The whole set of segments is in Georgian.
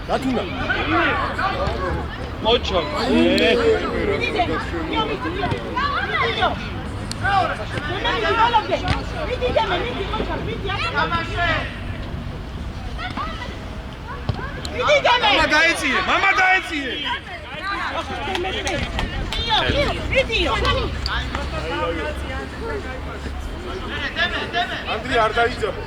Gatuna. Mocho. Mama daetsiye. Andri არ დაიძაბო.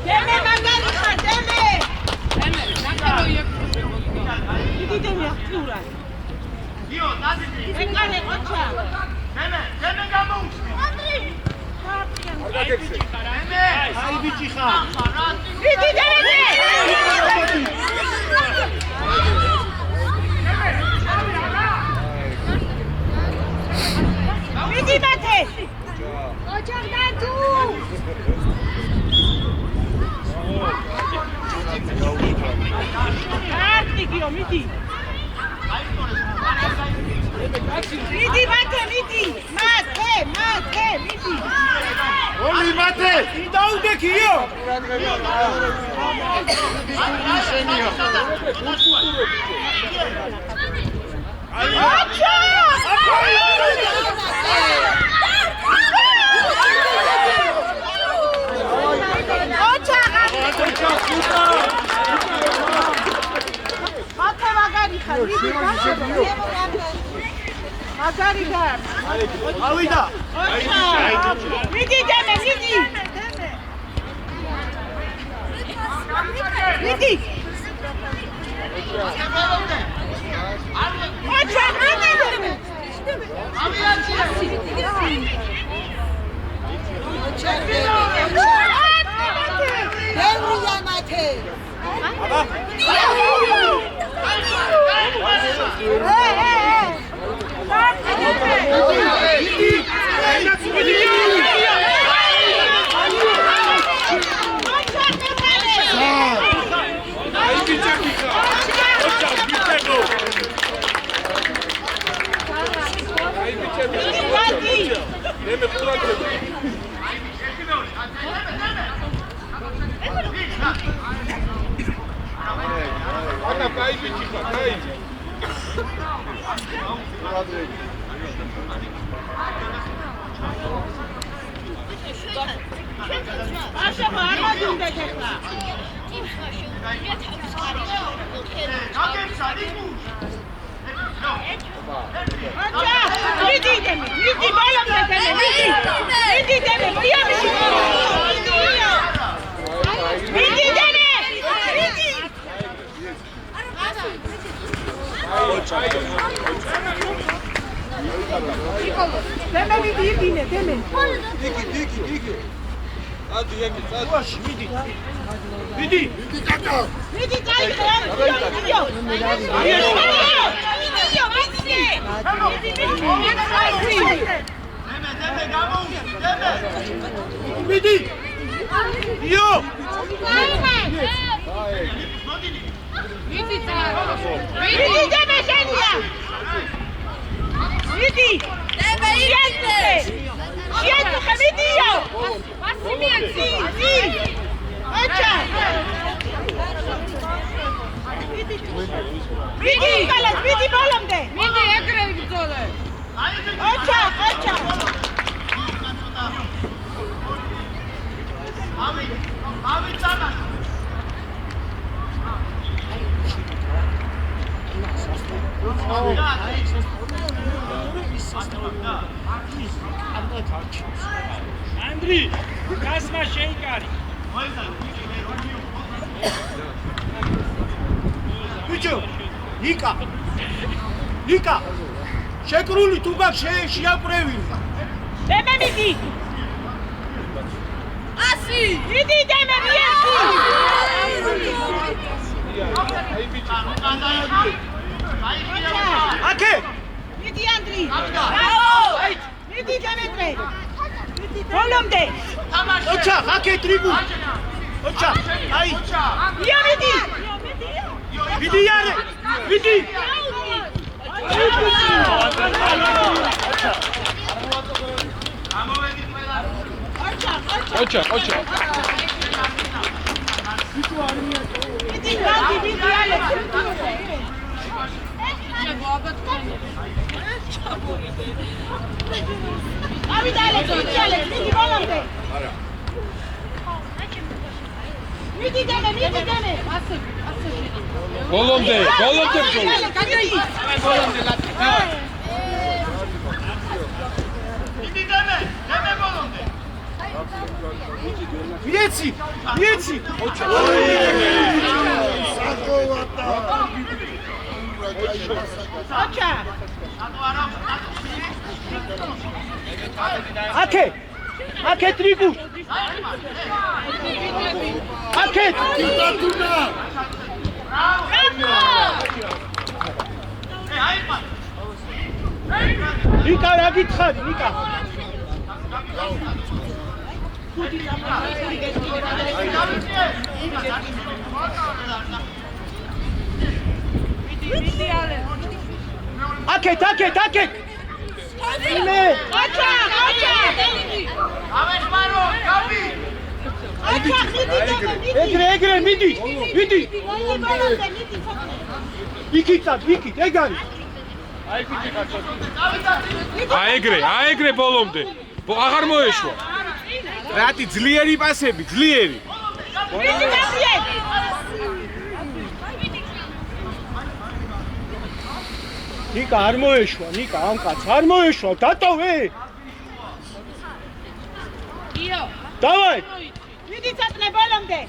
Deme, Margarita, deme! ეკარე ყოჩა. დემე გამოუშვი. აი ბიჭი ხარ. მიდი დემე. მიდი მათე. ყოჩა დათუ. არტიგიო მიდი. მიდი მათე მიდი. მათე მიდი. ოლი მათე. დაუდექიო. ყოჩა. მათე მაგარი ხარ, მიდი მაგარი ხარ. ავიდა. მიდი დემე, მიდი. მიდი. ყოჩა, მიდი. ბევრია მათე. აი ბიჭაკი ხარ. ოჩა ბიჭაკო. აი ბიჭაკი. დემე ყურადღება. ანა კაი ბიჭი ხარ, კაი. აშა მარადუნდა ხეხლა. აჩა, მიდი დემე, მიდი ბოლომდე დემე, მიდი. მიდი დემე, მიამში. მიდი დემე. მიდი. დემე მიდი იგინე, დემე. დიკი. ადი ემი, წაში მიდი. მიდი. მიდი წაიღე, მიდიო. დემე გამოუშვი. დემე. მიდი. იო. მიდი დემე შენია. მიდი. დემე იგინე. შიეთუხე მიდიო. მასიმიაცი. აჩა. მიდი კალას, მიდი ბოლომდე. მიდი ეგრე ბრძოლე. აჩა. ავი წანა. ანდრი, გასმა შეიკარი. ბიჭო, იკა. შეკრული თუ გაქვს შეაკრევინა. დემე მიდი. ასი. მიდი დემე მიეცი. აი ბიჭი. აკე. მიდი ანდრი. მიდი დემეტრე. ბოლომდე. ოჩა, აკე ტრიბუ. ოჩა, აი. ია მიდი. მიდი არე. მიდი. ოჩა. მიდი გალდი, მიდი ალე. ავიდა ალე, მიდი ბოლომდე. მიდი დემე. ბოლომდე ბრძოლა. მიდი დემე ბოლომდე. მიეცი. ოჩა. აჩა. აკე ტრიგუ აკე ნიკა რა გითხარი ნიკა აკეთ იმე ოჩა ამეშმარო გაბი ეგრე მიდი იქით ეგ არის აეგრე ბოლომდე აღარ მოეშვა რატი ძლიერი პასები ძლიერი ნიკა არ მოეშვა ნიკა ამ კაცს არ მოეშვა დატოვე იო დავაი მიდი წაწყნე ბოლომდე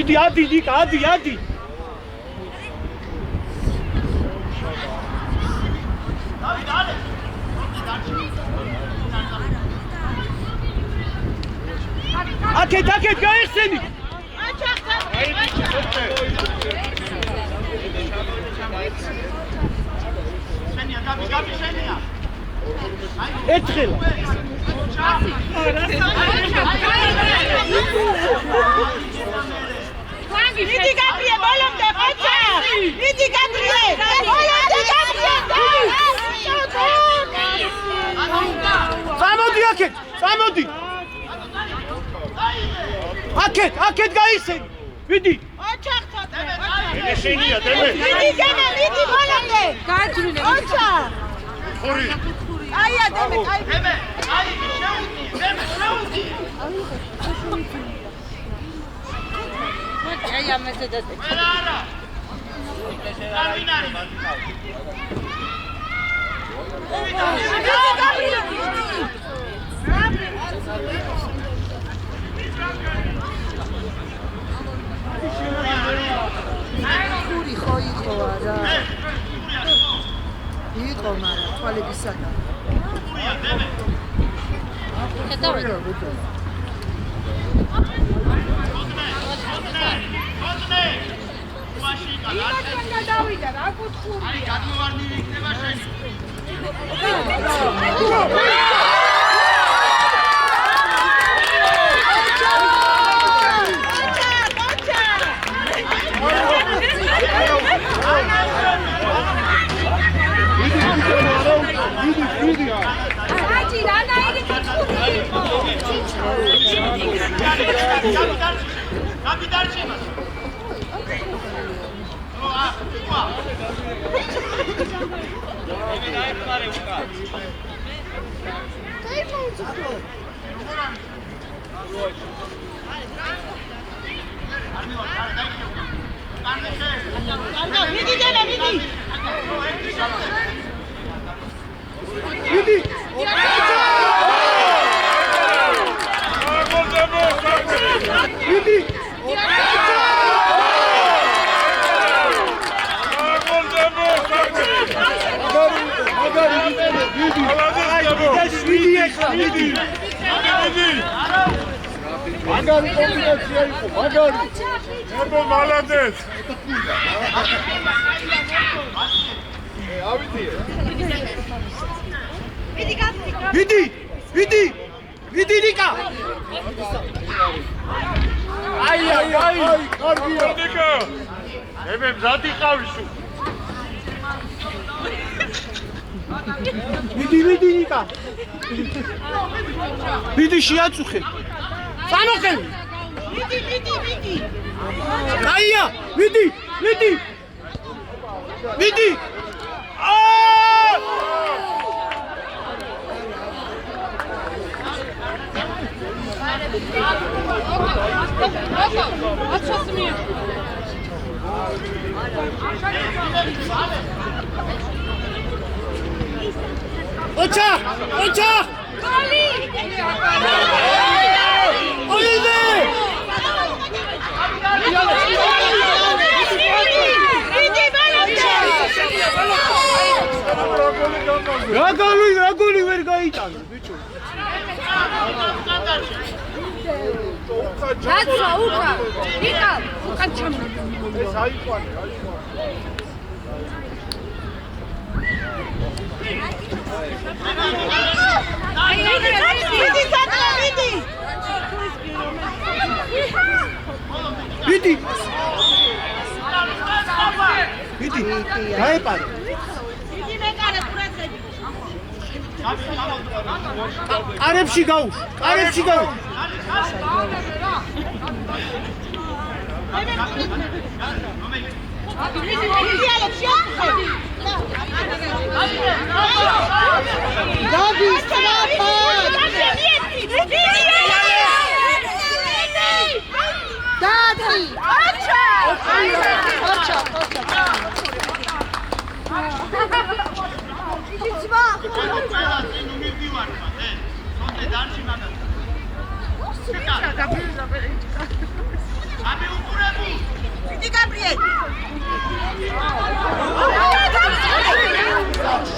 იდი ადი ნიკა ადი აკეთ გაიხსენი გაბი შენია ერთხელ მიდი გაბიე ბოლომდე ოჩა მიდი გაბიე ბოლომდე გაბიე წამოდი აკეთ გაიხსენი მიდი ოჩა შენია დემე მიდი ბოლომდე გაძრუნე ოჩა ხური აია დემე შეუდი აი ამაზე და არა ამინარი ხური ხო იყო არა იყო მაგრამ თვალებისაგან იმასთან გადავიდა რა კუთხურია აი გადმოვარდნილი იქნება შენი კაპიტანში მას მაგარი კომბინაცია იყო მაგარი ებო მალადეს ვიდი ნიკა აი კარგია ნიკა ებე მზად იყავი სულ ვიდი ნიკა ვიდი შეაწუხე წამოყევი მიდი აია ვიდი ოჩახ! ოჩახ! გოლი! ოიდე! რა გოლი ვერ გაიტანა ბიჭო. დაძრა უკა. ვიყავ, უკან ჩამო. ეს აიყვანე. ვიდი. გაეპარა. კარებში გაუშვ.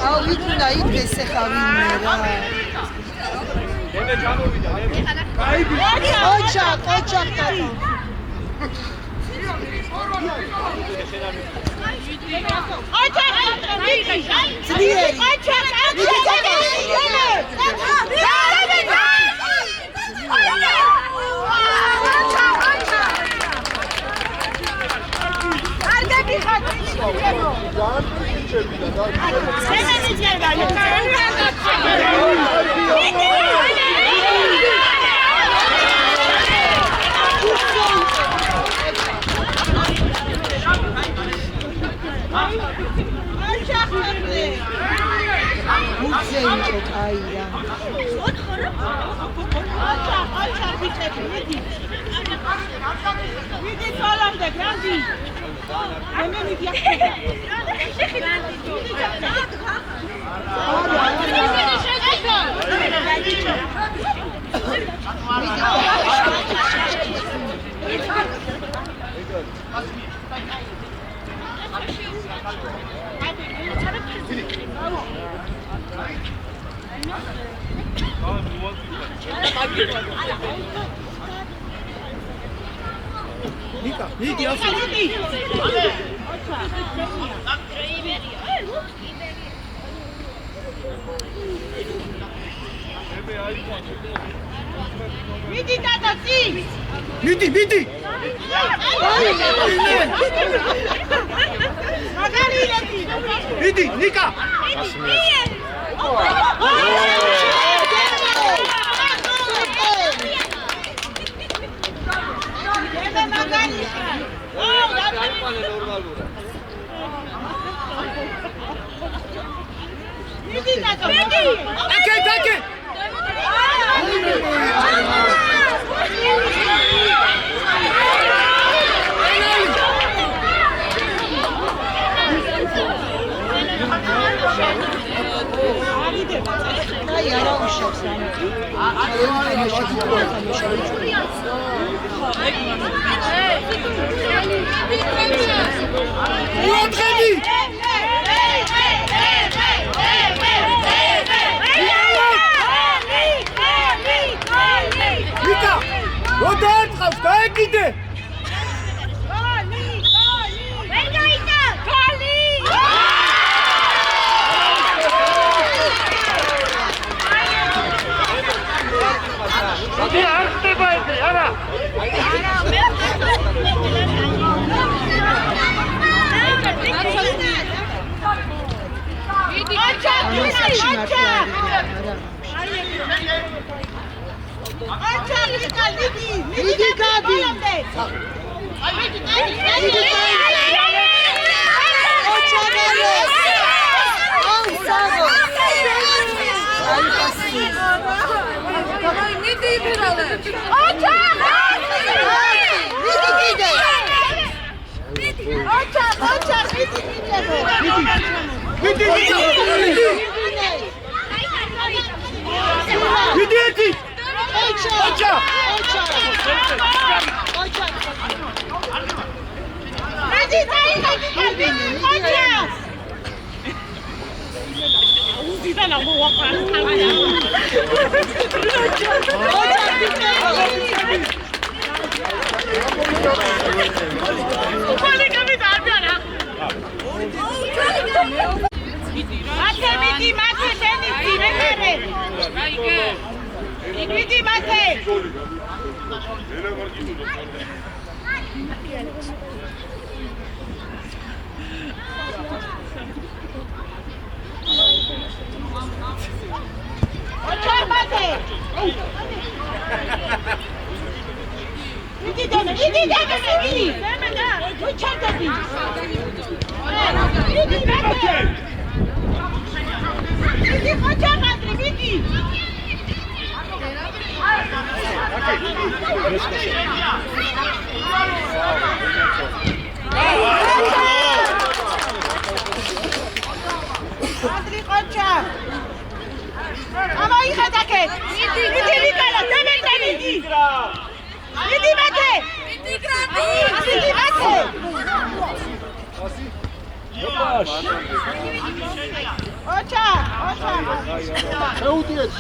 აუ ვიქნა იდგეს ახლა ვინმე რა. ოჩახ ტატა. ნიკა, მიდი ასე. მიდი ტატა წი. მიდი. მაგარი ლეთი. მიდი, ნიკა. აკე. აი არა უშავს ნიკა, როდარ წავს, გაეკიდე. ვერ გაიტა. გოლი! არ ხდება ეს, არა. მიდი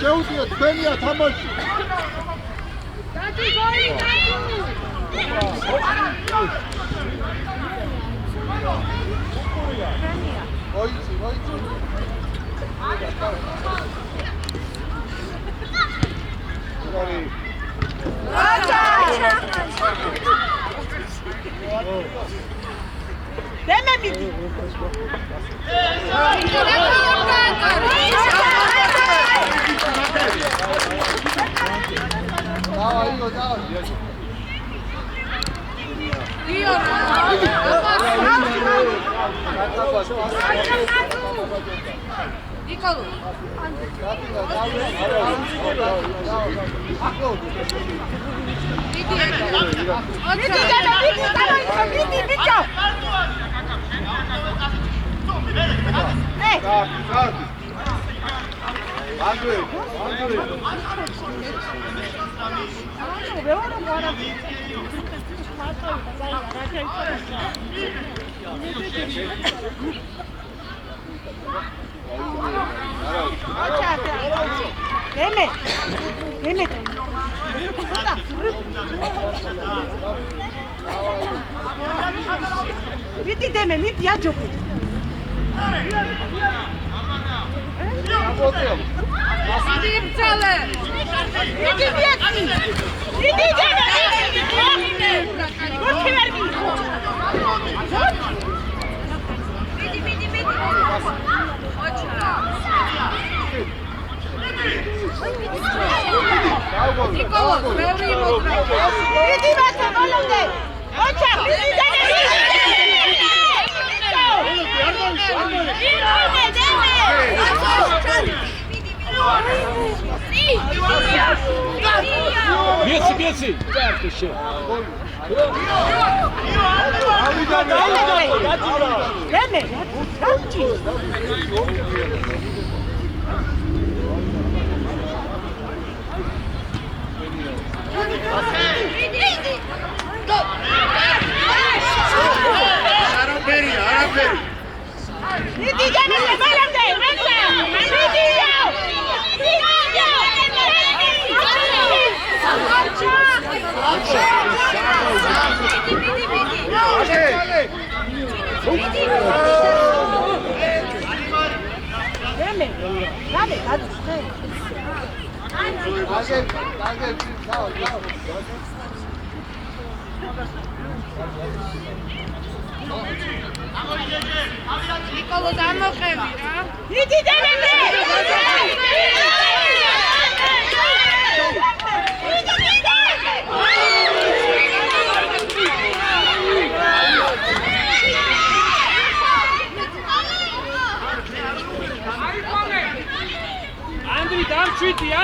შეუდიეთ, თქვენია თამაში.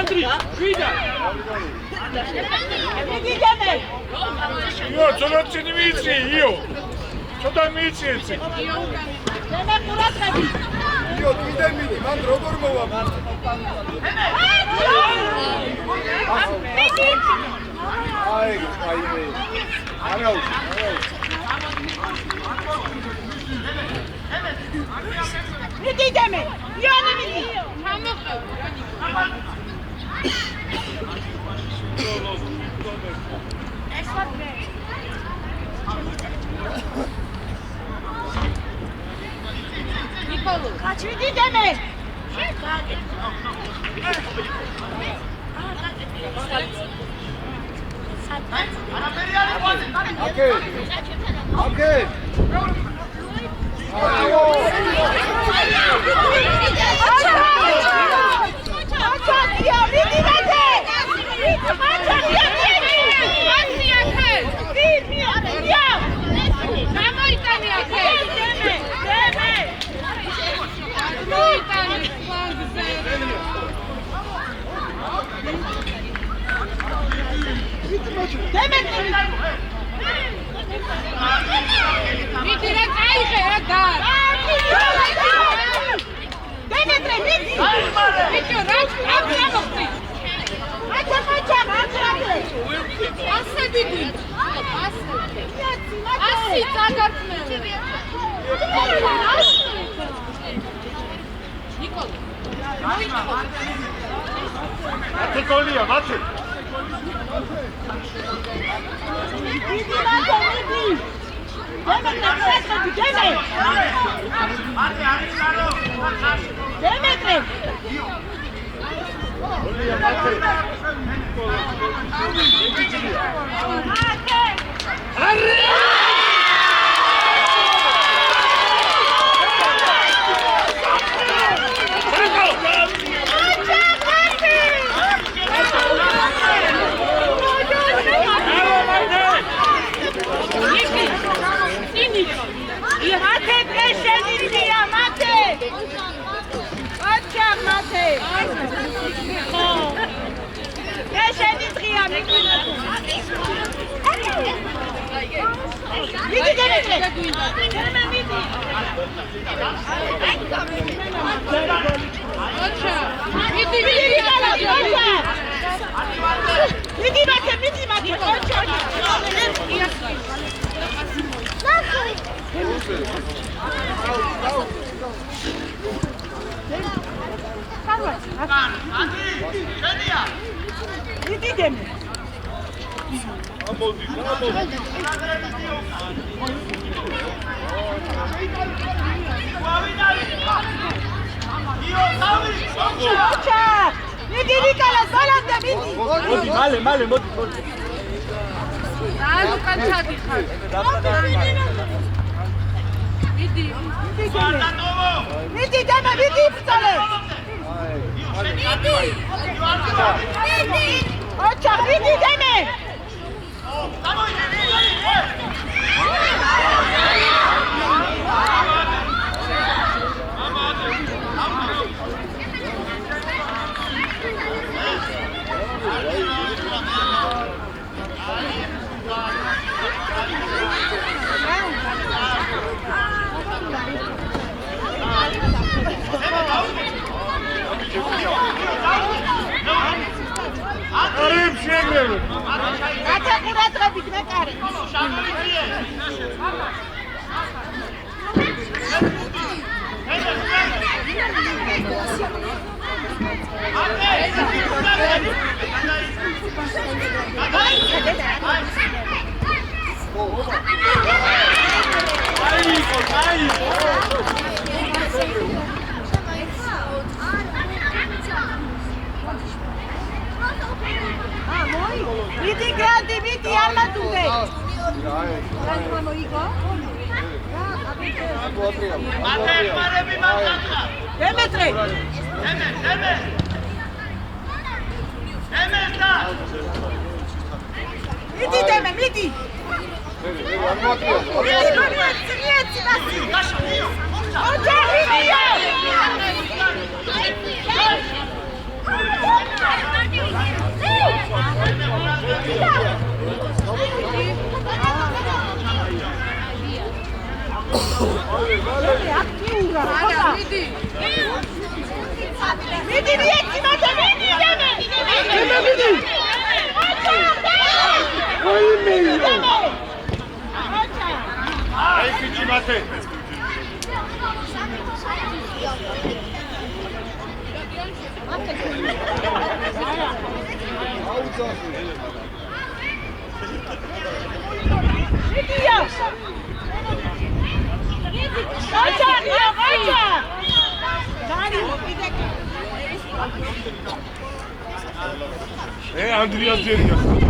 Andri, მიდი დემე. იო, ცოტა წინ მიიწი, იო. ცოტა მიიწი ესე. დემე ყურადღები. იო, კიდე მიდი, მან როგორ მოვა მან. მიდი. აი მე. არა უშ. მიდი დემე. იონი მიდი. ნიკოლო, მიდი დემე. აკე. მათე გოლია, მათე. მალე მოდი. ანუ კანცადი ხარ. მიდი დემე, მიდი ბრძოლე. მიდი. ოჩა, მიდი დემე. არემ შეგრევ. ათე ყურადღებით მეკარე. მიდი გრანდი, მიდი არმატულე. დემეტრე. მიდი დემე, მიდი. Andrias Zerga.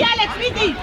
Alex, vidi!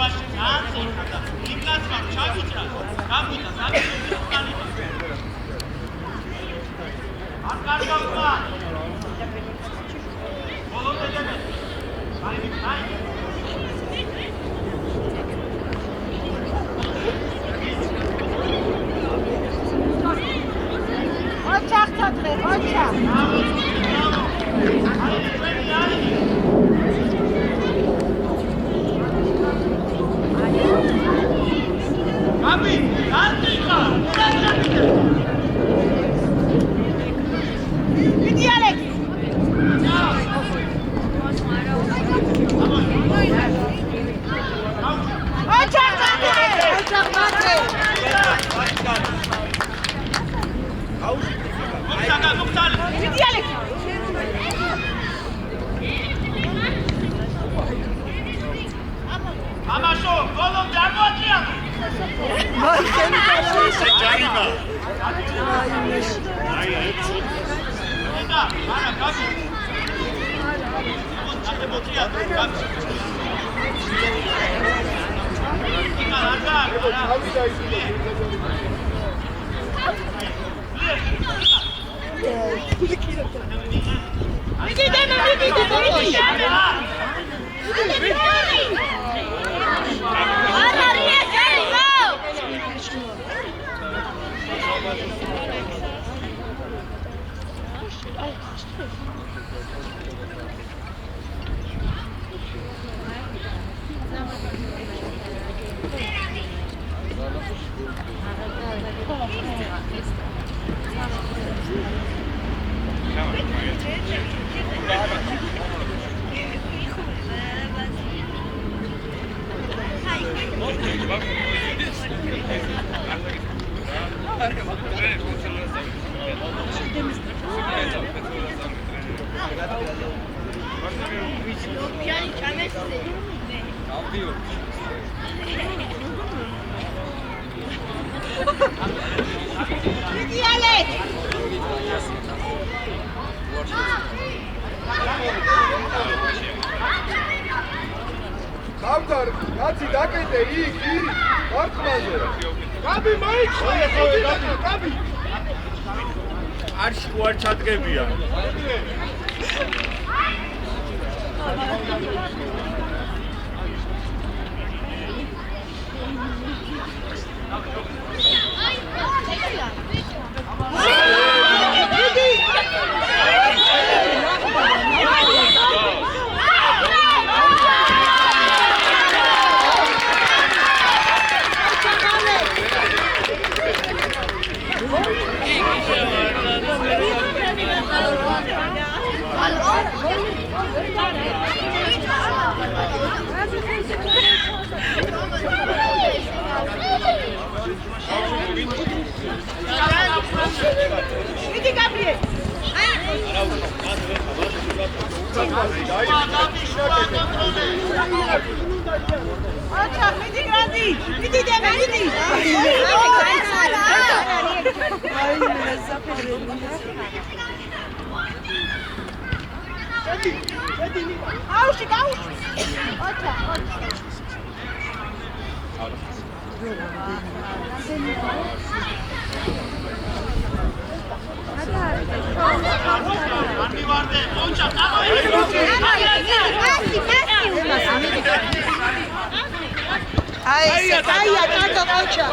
ვაში განციხა და იქაც ვარ ჩაგუჭრა გამუჭა სამი ხანი არ კარგავდა ბოლომდე დემე აი ოჩახ თოთხე ოჩახ Abi, antika. მიდი ალექ ოჩახ თოთხე ოჩახ თოთხე Muktaga, muktali. მიდი ალექ Amasho, bolomde არ მოაჭრია. Ჯაიმა. და, არა, გაბი. ოდე მოწია, გაბი. იქა რა, მიდი დემა მიდი არ არის ეს Davdar, კაცი დაკეტე იქ, ვარქმაზე. გაბი მაიჩხა, გაბი. არში ვარ ჩადგებია. მიდი გაბრიე ოჩახ მიდი გრანდი მიდი დემა მიდი აუში გაუში ოჩახ აი, კატო ყოჩა.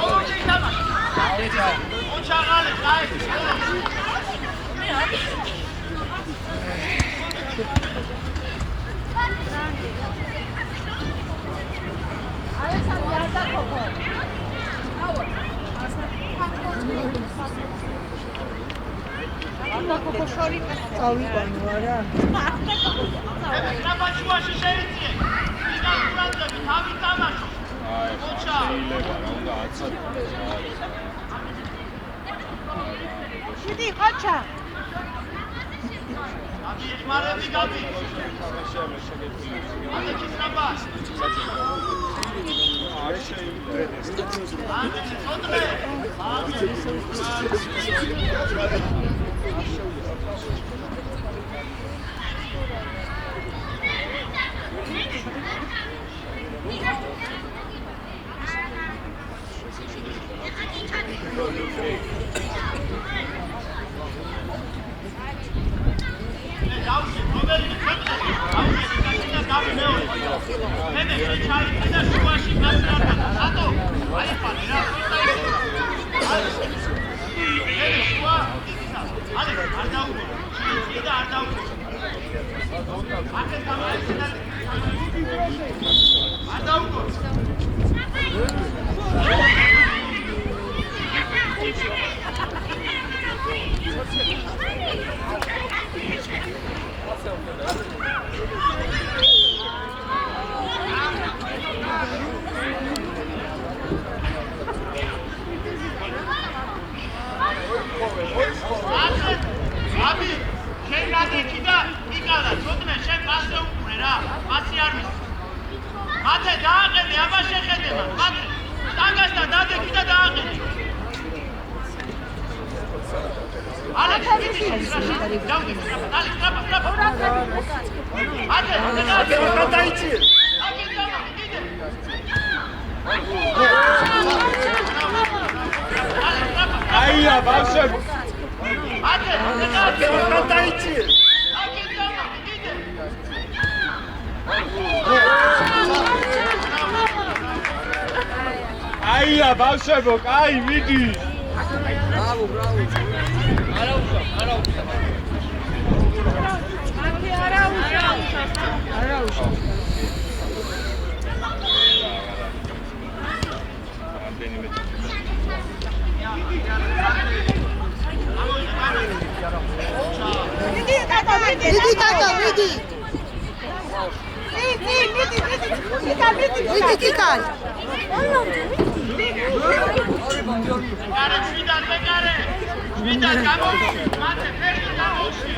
წავიყვანო არა? ნაბაჩუაში შეიწიე. ვიდა ბრანდები, თავი თამაშო. ოჩა. შეიძლება რა უნდა აცადოს. მიდი ყოჩა აბი ეხმარები გაბი. ალექის ნაბას. არის შეიძლება. აბი ცოტნე. დაუშვი, რომელი ქვეყნები, დაუშვი, გაჩნდა გავი მეორე. მე შეჩაიჭდა შუაში გასწრაფდა. რატო? აი ფარი რა, ეს შუა, ale არ დაუგო. შეიძლება არ დაუგო. აქეთ გამაიჩინა. არ დაუგო. აბი, შენ გადაჭი და იკალა, ცოტნე შენ პასზე უყურე რა, პასი არ მის. მათე დააყენე, აბა შეხედე მან, მათე. ტანგასთან დადექი და დააყენე. ალექ, მიდი, დავდი, ალექ, სტრაფა. მათე, გადაიჭი. აკი დამა, იდე. აია, ბავშვები. აკე, გადაიჭი. აკი დამა, იდე. აია, ბავშვებო, კაი, მიდი. მიდი ტატა, მიდი. მიდი კიკალ. მეკარე, შვიდან, მეკარე. შვიდან გამოუშვი, მათე ფერში გამოუშვი.